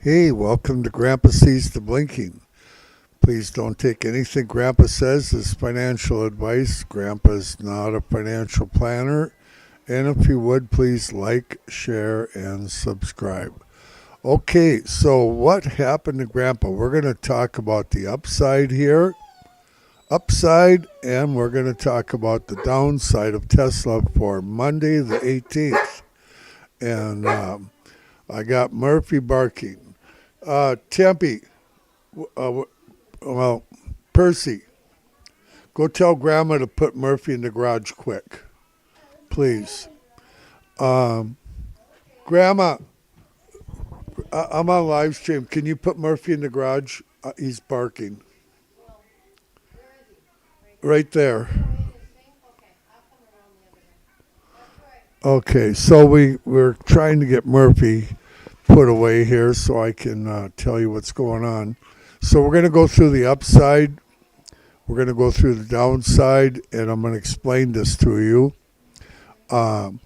Hey, welcome to Grandpa Sees the Blinking. Please don't take anything Grandpa says as financial advice. Grandpa's not a financial planner. And if you would, please like, share, and subscribe. Okay, so what happened to Grandpa? We're going to talk about the upside here, and we're going to talk about the downside of Tesla for Monday the 18th. And I got Murphy barking. Tempe, uh, well, Percy, go tell Grandma to put Murphy in the garage quick, please. Um, Grandma, I'm on live stream. Can you put Murphy in the garage? He's barking. Right there. Okay, so we're trying to get Murphy put away here so I can tell you what's going on. So we're going to go through the upside. We're going to go through the downside, and I'm going to explain this to you. Um,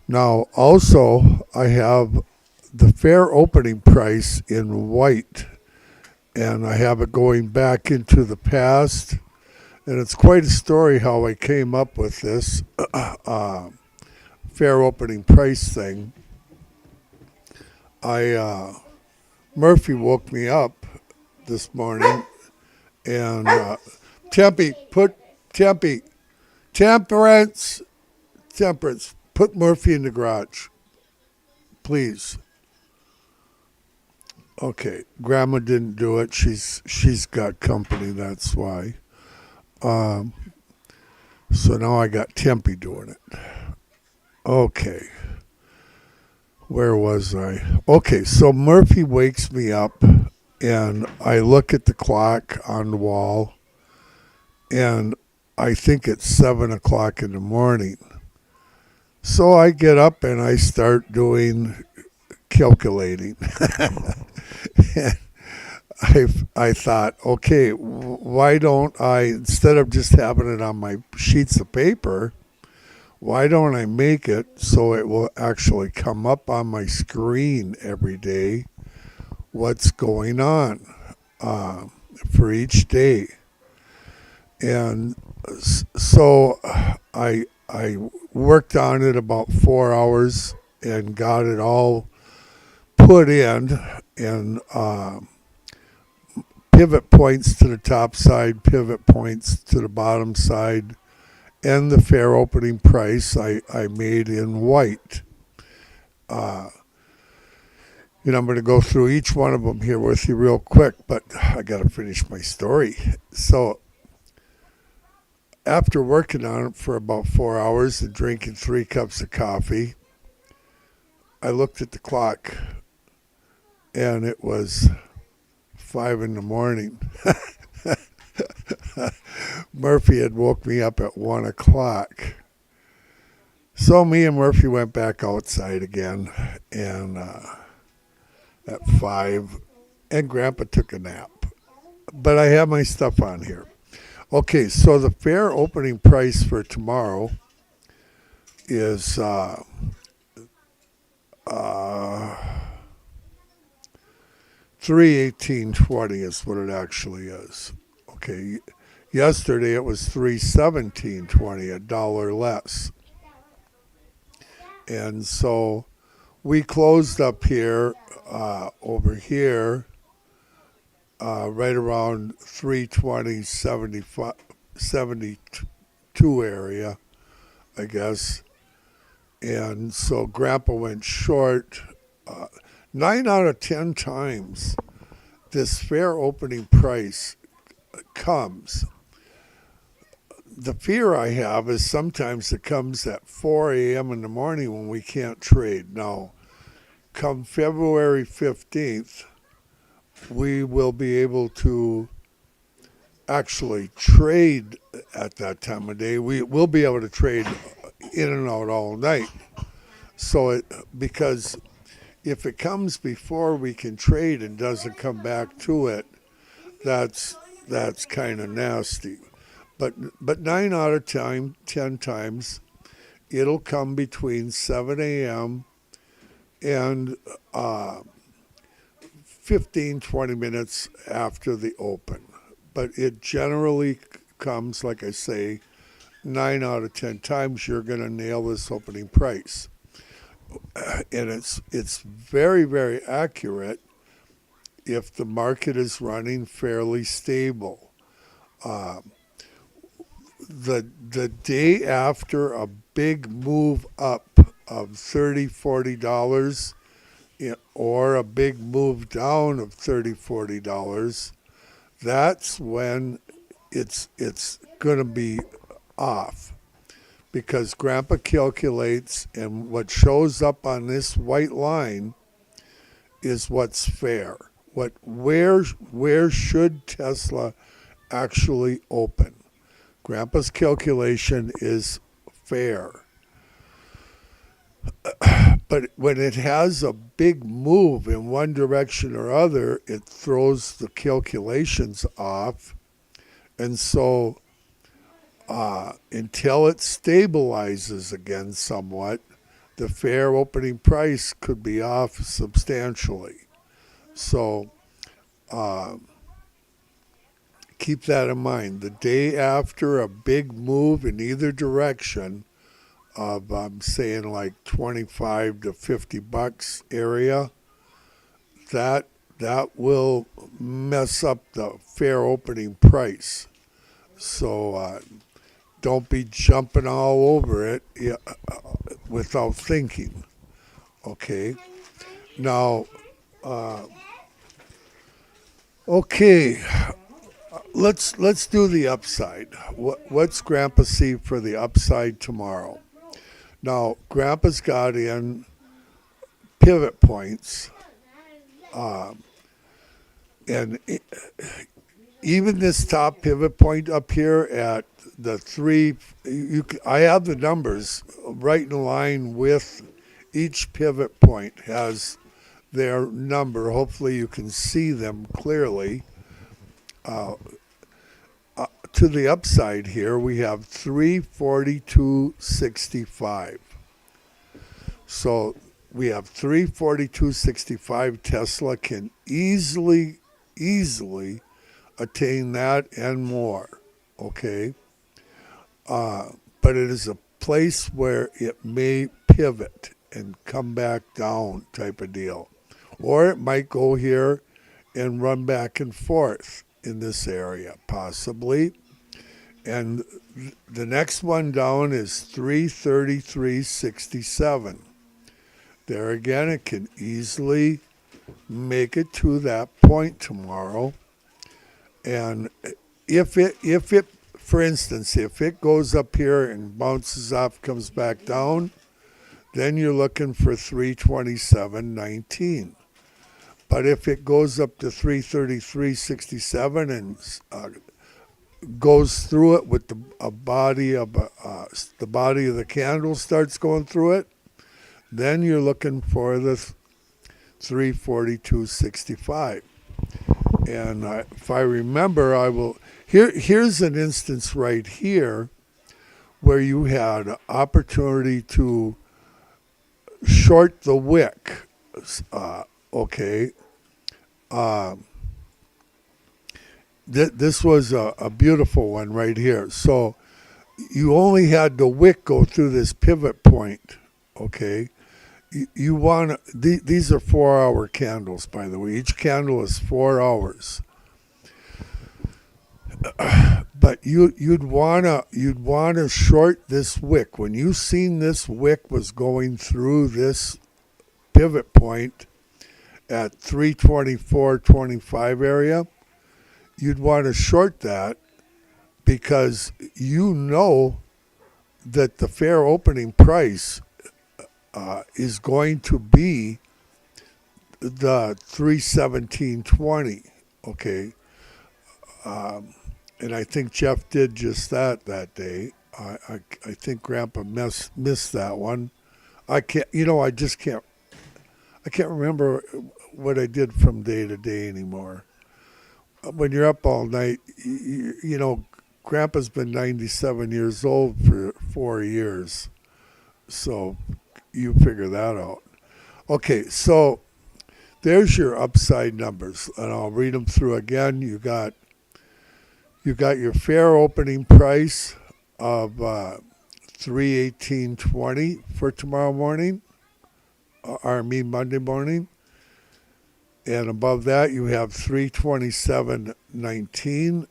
Now, also, I have the fair opening price in white, and I have it going back into the past. And it's quite a story how I came up with this fair opening price thing. Murphy woke me up this morning, and Tempe, Tempe, Temperance, Temperance, put Murphy in the garage, please. Okay, Grandma didn't do it. She's got company. That's why. Um, so now I got Tempe doing it. Okay, where was I? Okay, so Murphy wakes me up, and I look at the clock on the wall, and I think it's 7 o'clock in the morning. So I get up and I start doing calculating. I thought, okay, why don't I, instead of just having it on my sheets of paper, why don't I make it so it will actually come up on my screen every day what's going on uh, for each day? And so I worked on it about 4 hours and got it all put in and pivot points to the top side, pivot points to the bottom side, and the fair opening price I made in white. Uh, I'm going to go through each one of them here with you real quick, but I got to finish my story. So after working on it for about 4 hours and drinking 3 cups of coffee, I looked at the clock, and it was 5 in the morning. Murphy had woke me up at 1 o'clock. So me and Murphy went back outside again, and at 5, and Grandpa took a nap. But I have my stuff on here. Okay, so the fair opening price for tomorrow is uh, 318.20 is what it actually is. Okay, yesterday it was 317.20, $1 less. And so we closed up here, over here, right around 320.72 area, I guess. And so Grandpa went short. 9 out of 10 times this fair opening price comes. The fear I have is sometimes it comes at 4 a.m. in the morning when we can't trade. Now, come February 15th, we will be able to actually trade at that time of day. We will be able to trade in and out all night. Because if it comes before we can trade and doesn't come back to it, that's kind of nasty. But 9 out of 10 times, it'll come between 7 a.m. and 15, 20 minutes after the open. But it generally comes, like I say, 9 out of 10 times you're going to nail this opening price. And it's very, very accurate if the market is running fairly stable. The day after a big move up of $30-$40 or a big move down of $30-$40, that's when it's going to be off, because Grandpa calculates, and what shows up on this white line is what's fair. Where should Tesla actually open? Grandpa's calculation is fair. But when it has a big move in one direction or other, it throws the calculations off. And so until it stabilizes again somewhat, the fair opening price could be off substantially. So keep that in mind. The day after a big move in either direction of, I'm saying, like 25 to $50 area, that will mess up the fair opening price. So don't be jumping all over it without thinking. Okay. Now, okay. Let's do the upside. What's Grandpa see for the upside tomorrow? Now, Grandpa's got in pivot points, and even this top pivot point up here at the 3, I have the numbers right in line with each pivot point has their number. Hopefully you can see them clearly. To the upside here, we have 342.65. So we have 342.65. Tesla can easily attain that and more. Okay. But it is a place where it may pivot and come back down type of deal. Or it might go here and run back and forth in this area, possibly. And the next one down is 333.67. There again, it can easily make it to that point tomorrow. And if it, for instance, if it goes up here and bounces off, comes back down, then you're looking for 327.19. But if it goes up to 333.67 and goes through it with the body of the candle starts going through it, then you're looking for the 342.65. And if I remember, I will. Here's an instance right here where you had an opportunity to short the wick. Okay. This was a beautiful one right here. So you only had the wick go through this pivot point. Okay. You want these are 4-hour candles, by the way. Each candle is 4 hours. But you'd wanna short this wick. When you seen this wick was going through this pivot point at 324.25 area, you'd want to short that, because you know that the fair opening price is going to be the 317.20. Okay. And I think Jeff did just that day. I think Grandpa missed that one. I can't remember what I did from day to day anymore. When you're up all night, you know, Grandpa's been 97 years old for 4 years. So you figure that out. Okay, so there's your upside numbers, and I'll read them through again. You got your fair opening price of 318.20 for tomorrow morning, Monday morning, and above that you have 327.19,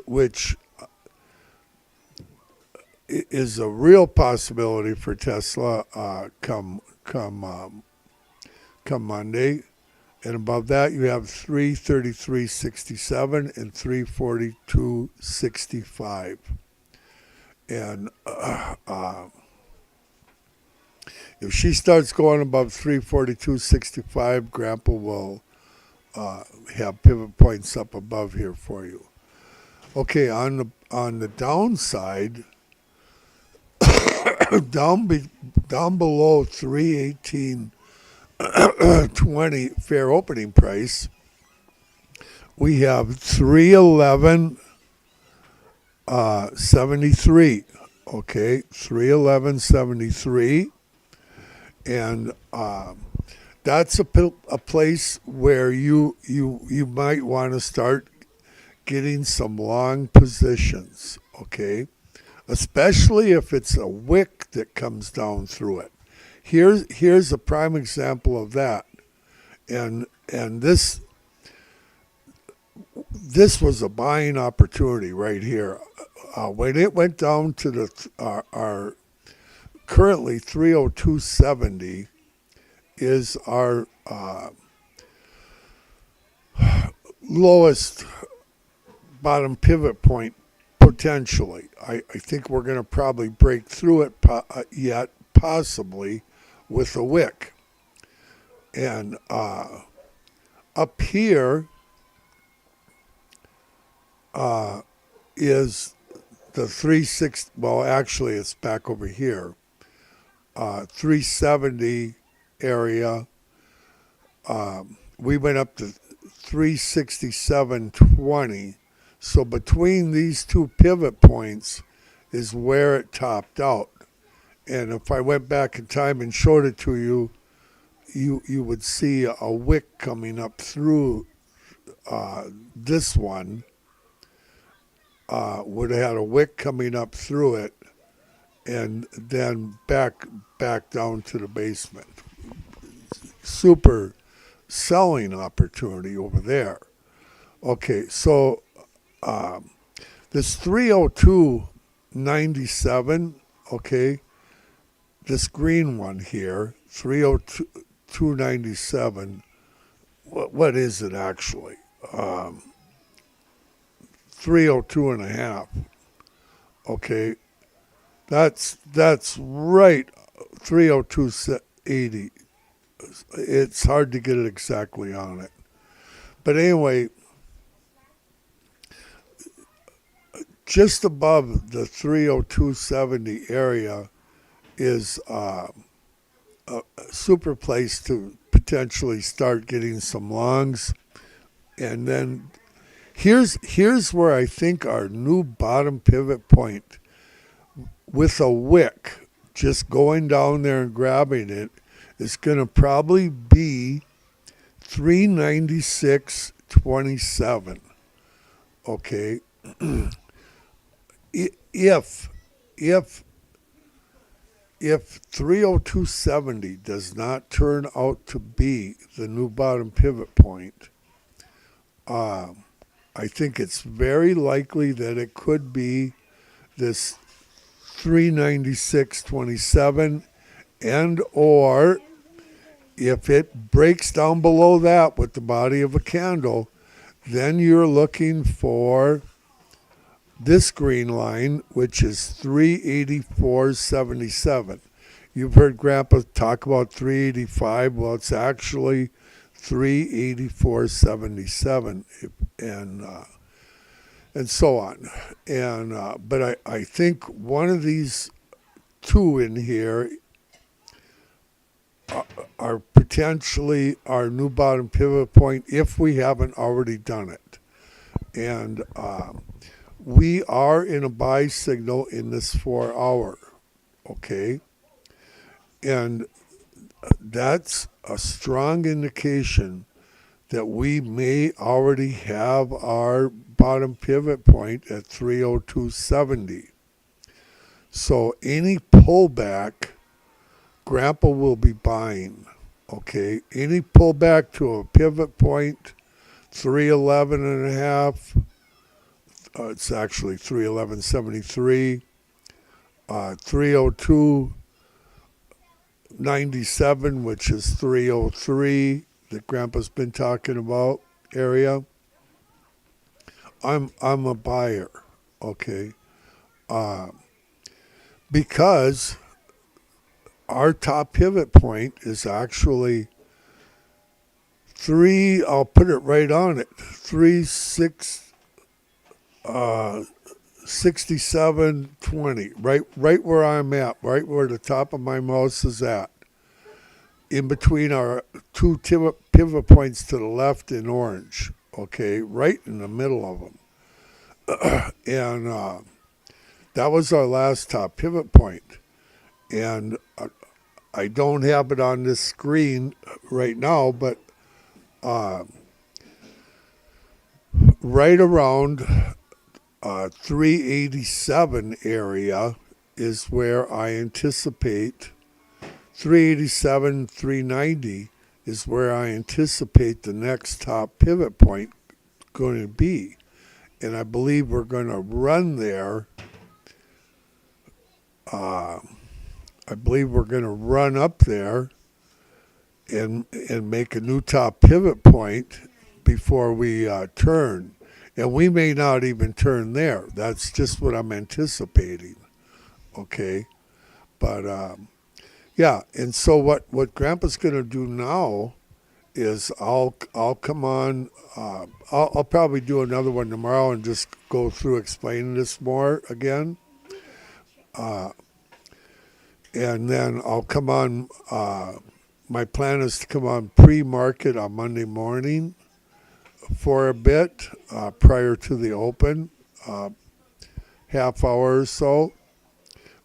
which is a real possibility for Tesla come Monday. And above that, you have 333.67 and 342.65. And if she starts going above 342.65, Grandpa will have pivot points up above here for you. Okay, on the downside, down below 318.20 fair opening price, we have 311.73. Okay, 311.73, and that's a place where you might want to start getting some long positions. Okay, especially if it's a wick that comes down through it. Here's a prime example of that, and this was a buying opportunity right here. When it went down to our currently 302.70 is our lowest bottom pivot point potentially. I think we're going to probably break through it yet, possibly with a wick. And up here is the 360, well, actually it's back over here, 370 area. We went up to 367.20. So between these two pivot points is where it topped out. And if I went back in time and showed it to you, you would see a wick coming up through this one. Would have had a wick coming up through it, and then back down to the basement. Super selling opportunity over there. Okay, so this 302.97, okay, this green one here, 302.97, what is it actually? 302 and a half. Okay, that's right, 302.80. It's hard to get it exactly on it, but anyway, just above the 302.70 area is a super place to potentially start getting some longs. And then here's where I think our new bottom pivot point with a wick, just going down there and grabbing it, is going to probably be 396.27. Okay. If 302.70 does not turn out to be the new bottom pivot point, I think it's very likely that it could be this 396.27, and or if it breaks down below that with the body of a candle, then you're looking for this green line, which is 384.77. You've heard Grandpa talk about 385. Well, it's actually 384.77, and so on. And but I think one of these two in here are potentially our new bottom pivot point if we haven't already done it. And we are in a buy signal in this 4 hour, okay? And that's a strong indication that we may already have our bottom pivot point at 302.70. So any pullback, Grandpa will be buying. Okay, any pullback to a pivot point, 311 and a half, it's actually 311.73, 302.97, which is 303 that Grandpa's been talking about area. I'm a buyer, okay, because our top pivot point is actually I'll put it right on it, 67.20, right where I'm at, right where the top of my mouse is at, in between our two pivot points to the left in orange, okay, right in the middle of them. And that was our last top pivot point. And I don't have it on this screen right now, but right around 387 area is where I anticipate, 387, 390 is where I anticipate the next top pivot point going to be. And I believe we're going to run there. I believe we're going to run up there and make a new top pivot point before we turn. And we may not even turn there. That's just what I'm anticipating. Okay? But, yeah. And so what Grandpa's going to do now is I'll come on. I'll probably do another one tomorrow and just go through explaining this more again. And then I'll come on. My plan is to come on pre-market on Monday morning for a bit prior to the open, half hour or so,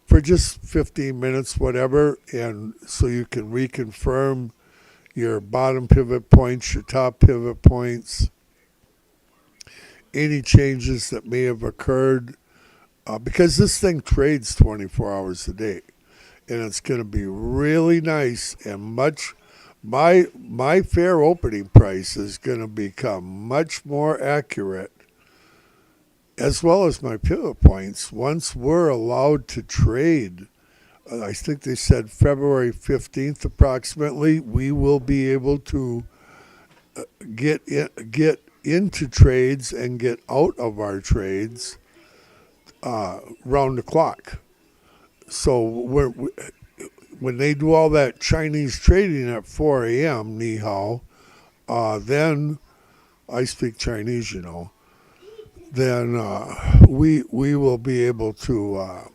for just 15 minutes, whatever, and so you can reconfirm your bottom pivot points, your top pivot points, any changes that may have occurred, because this thing trades 24 hours a day. And it's going to be really nice and much. My fair opening price is going to become much more accurate, as well as my pivot points, once we're allowed to trade. I think they said February 15th approximately, we will be able to get into trades and get out of our trades round the clock. So when they do all that Chinese trading at 4 a.m., ni hao, then I speak Chinese, you know. Then we will be able to.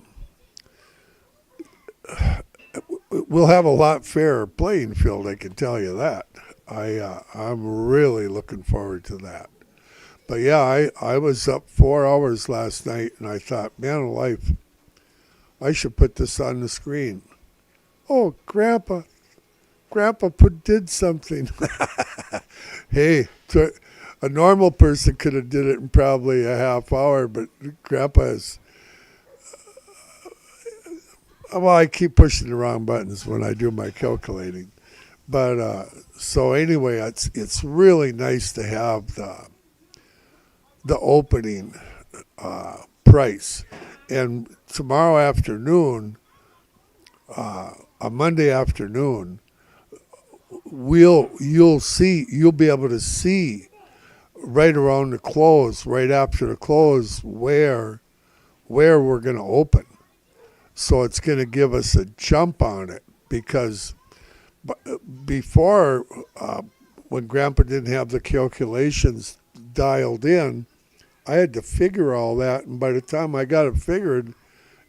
We'll have a lot fairer playing field. I can tell you that. I'm really looking forward to that. But yeah, I was up 4 hours last night, and I thought, man alive, I should put this on the screen. Oh, Grandpa did something. Hey, a normal person could have did it in probably a half hour, but Grandpa is. Well, I keep pushing the wrong buttons when I do my calculating. But so anyway, it's really nice to have the opening price. And tomorrow afternoon, a Monday afternoon, you'll be able to see right around the close, right after the close, where we're going to open. So it's going to give us a jump on it, because before, when Grandpa didn't have the calculations dialed in, I had to figure all that, and by the time I got it figured,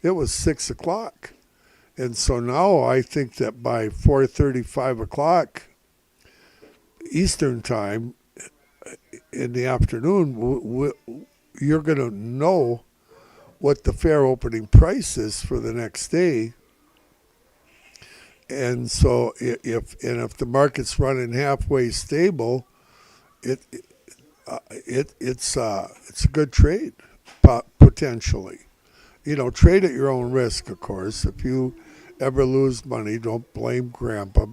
it was 6 o'clock. And so now I think that by 4:30, 5 o'clock Eastern time in the afternoon, you're going to know what the fair opening price is for the next day. And so if the market's running halfway stable, it it's a good trade potentially. Trade at your own risk, of course. If you ever lose money, don't blame Grandpa.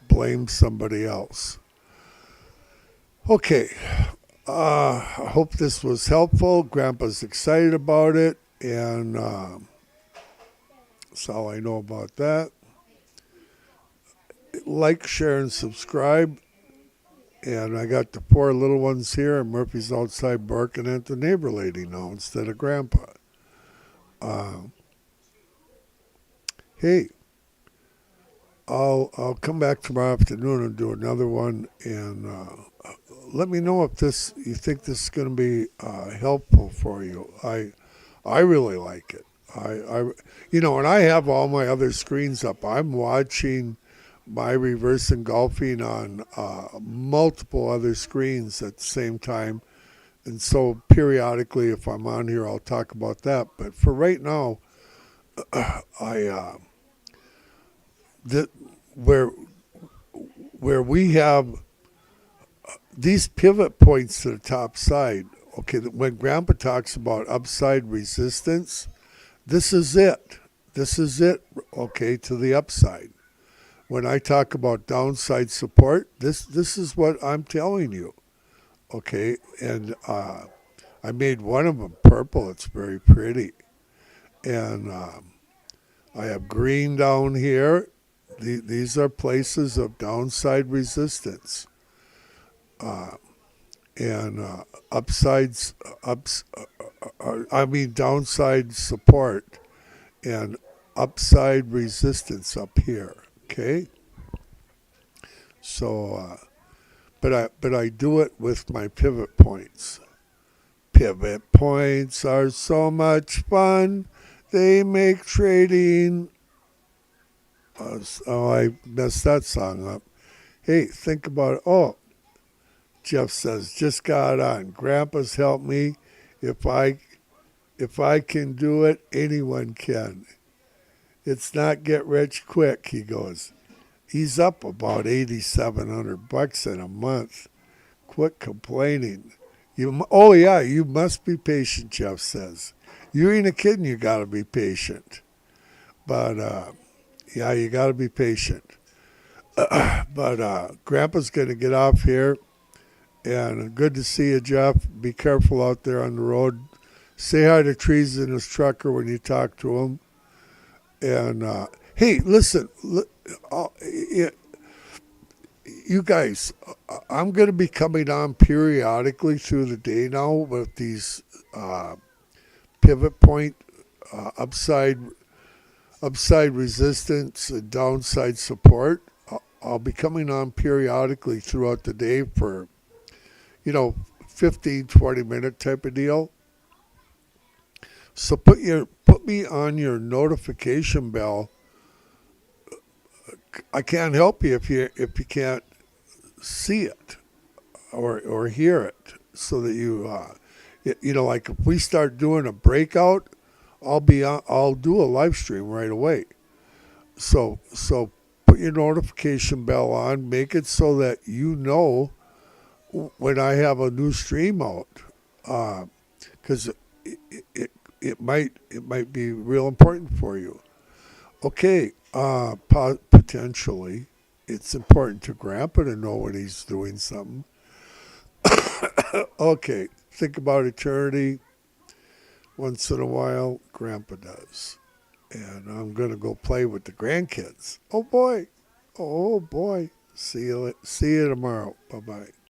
Blame somebody else. Okay. I hope this was helpful. Grandpa's excited about it, and that's all I know about that. Like, share, and subscribe. And I got the four little ones here, and Murphy's outside barking at the neighbor lady now instead of Grandpa. Uh, hey, I'll come back tomorrow afternoon and do another one, and let me know if you think this is going to be helpful for you. I really like it. And I have all my other screens up. I'm watching my reverse engulfing on multiple other screens at the same time. And so periodically, if I'm on here, I'll talk about that. But for right now, I that where we have these pivot points to the top side. Okay, when Grandpa talks about upside resistance, this is it. This is it. Okay, to the upside. When I talk about downside support, this is what I'm telling you. Okay, and I made one of them purple. It's very pretty, and I have green down here. These are places of downside resistance, and downside support and upside resistance up here. Okay, so but I do it with my pivot points. Pivot points are so much fun. They make trading. Oh, I messed that song up. Hey, think about it. Oh, Jeff says, just got on. Grandpa's helped me. If I can do it, anyone can. It's not get rich quick, he goes. He's up about $8,700 in a month. Quit complaining. Oh yeah, you must be patient, Jeff says. You ain't a kid and you got to be patient. But yeah, you got to be patient. But Grandpa's going to get off here. And good to see you, Jeff. Be careful out there on the road. Say hi to Trees in his trucker when you talk to him. And hey, listen, you guys, I'm going to be coming on periodically through the day now with these pivot point, upside resistance, and downside support. I'll be coming on periodically throughout the day for 15, 20-minute type of deal. So put me on your notification bell. I can't help you if you can't see it or hear it, so that like if we start doing a breakout, I'll do a live stream right away. So put your notification bell on. Make it so that when I have a new stream out, because it might be real important for you. Okay, potentially, it's important to Grandpa to know when he's doing something. Okay, think about eternity. Once in a while, Grandpa does. And I'm going to go play with the grandkids. Oh boy. See you tomorrow. Bye-bye.